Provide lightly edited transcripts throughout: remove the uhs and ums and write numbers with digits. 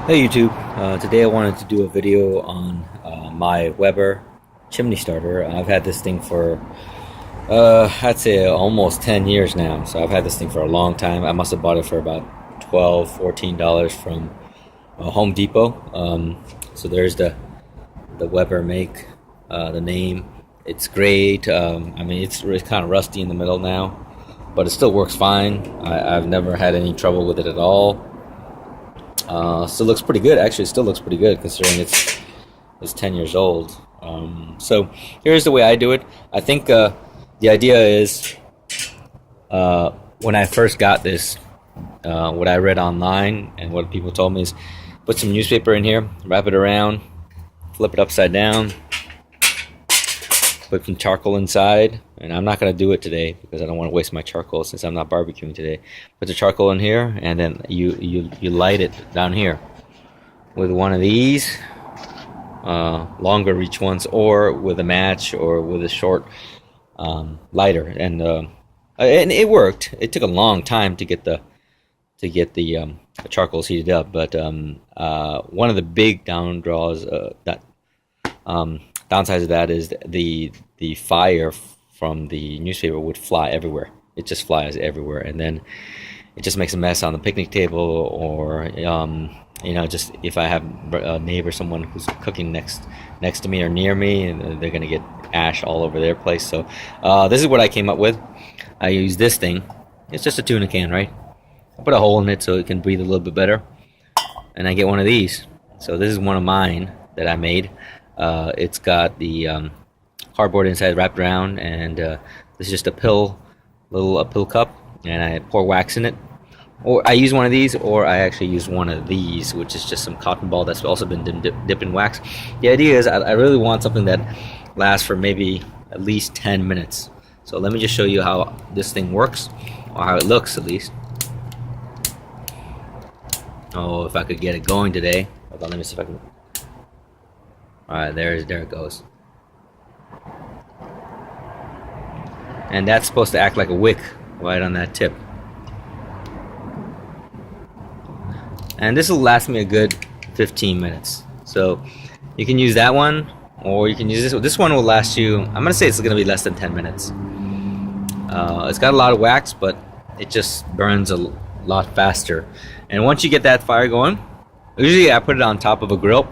Hey YouTube, today I wanted to do a video on my Weber chimney starter. I've had this thing for I'd say almost 10 years now, so I've had this thing for a long time. I must have bought it for about $12, $14 from Home Depot. So there's the Weber make, the name. It's great. I mean it's kind of rusty in the middle now, but it still works fine. I've never had any trouble with it at all. Still looks pretty good. Actually, it still looks pretty good considering it's 10 years old. So here's the way I do it. I think the idea is when I first got this, what I read online and what people told me is put some newspaper in here, wrap it around, flip it upside down, put some charcoal inside. And I'm not going to do it today because I don't want to waste my charcoal since I'm not barbecuing today. Put the charcoal in here, and then you light it down here with one of these longer reach ones, or with a match, or with a short lighter. And it worked. It took a long time to get the charcoals heated up, but one of the big downsides of that is the fire from the newspaper would fly everywhere. It just flies everywhere, and then it just makes a mess on the picnic table, or just if I have a neighbor, someone who's cooking next to me or near me, and they're gonna get ash all over their place. So this is what I came up with. I use this thing. It's just a tuna can, right? I put a hole in it so it can breathe a little bit better, and I get one of these. So this is one of mine that I made. It's got the cardboard inside wrapped around, and this is just a pill cup, and I pour wax in it. Or I use one of these, or I actually use one of these, which is just some cotton ball that's also been dipped in wax. The idea is I really want something that lasts for maybe at least 10 minutes. So let me just show you how this thing works, or how it looks at least. Oh, if I could get it going today. Hold on, let me see if I can. Alright, there it goes. And that's supposed to act like a wick right on that tip. And this will last me a good 15 minutes. So you can use that one, or you can use this one. This one will last you, I'm going to say it's going to be less than 10 minutes. It's got a lot of wax, but it just burns a lot faster. And once you get that fire going, usually I put it on top of a grill,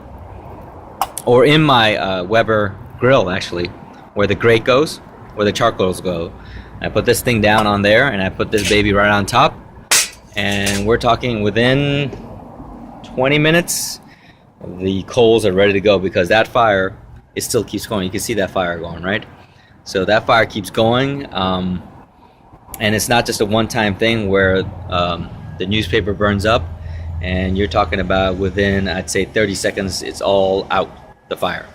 or in my Weber grill, actually, where the grate goes, where the charcoals go. I put this thing down on there, and I put this baby right on top, and we're talking within 20 minutes the coals are ready to go, because that fire, it still keeps going. You can see that fire going, right? So that fire keeps going, and it's not just a one-time thing where the newspaper burns up, and you're talking about within, I'd say, 30 seconds it's all out, the fire.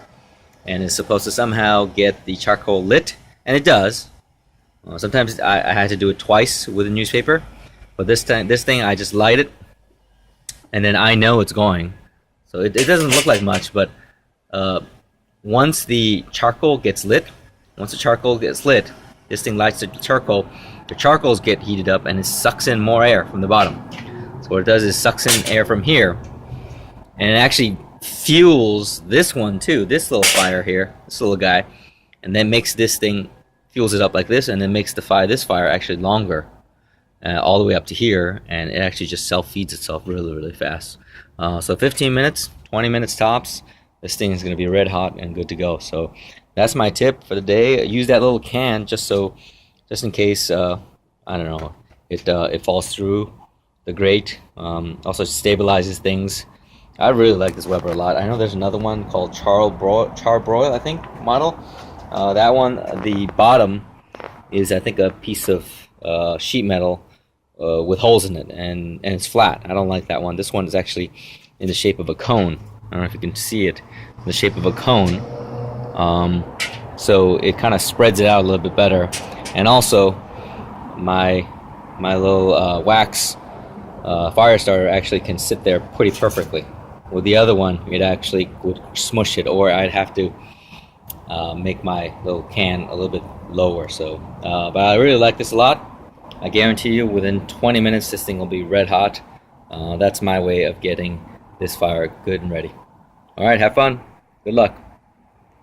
And it's supposed to somehow get the charcoal lit, and it does. Sometimes I had to do it twice with a newspaper, but this thing I just light it, and then I know it's going. So it doesn't look like much, but once the charcoal gets lit, this thing lights the charcoals get heated up, and it sucks in more air from the bottom. So what it does is sucks in air from here, and it actually fuels this one too, this little fire here, this little guy, and then makes this thing, fuels it up like this, and then makes this fire actually longer, all the way up to here, and it actually just self-feeds itself really fast. So 15 minutes, 20 minutes tops, this thing is going to be red hot and good to go. So that's my tip for the day. Use that little can just in case I don't know, it falls through the grate. Also stabilizes things. I really like this Weber a lot. I know there's another one called Charbroil, I think, model. That one, the bottom is, I think, a piece of sheet metal with holes in it, and it's flat. I don't like that one. This one is actually in the shape of a cone. I don't know if you can see it, in the shape of a cone. So it kind of spreads it out a little bit better. And also, my little wax fire starter actually can sit there pretty perfectly. With the other one, it actually would smush it, or I'd have to make my little can a little bit lower. So, but I really like this a lot. I guarantee you within 20 minutes this thing will be red hot. That's my way of getting this fire good and ready. All right, have fun. Good luck.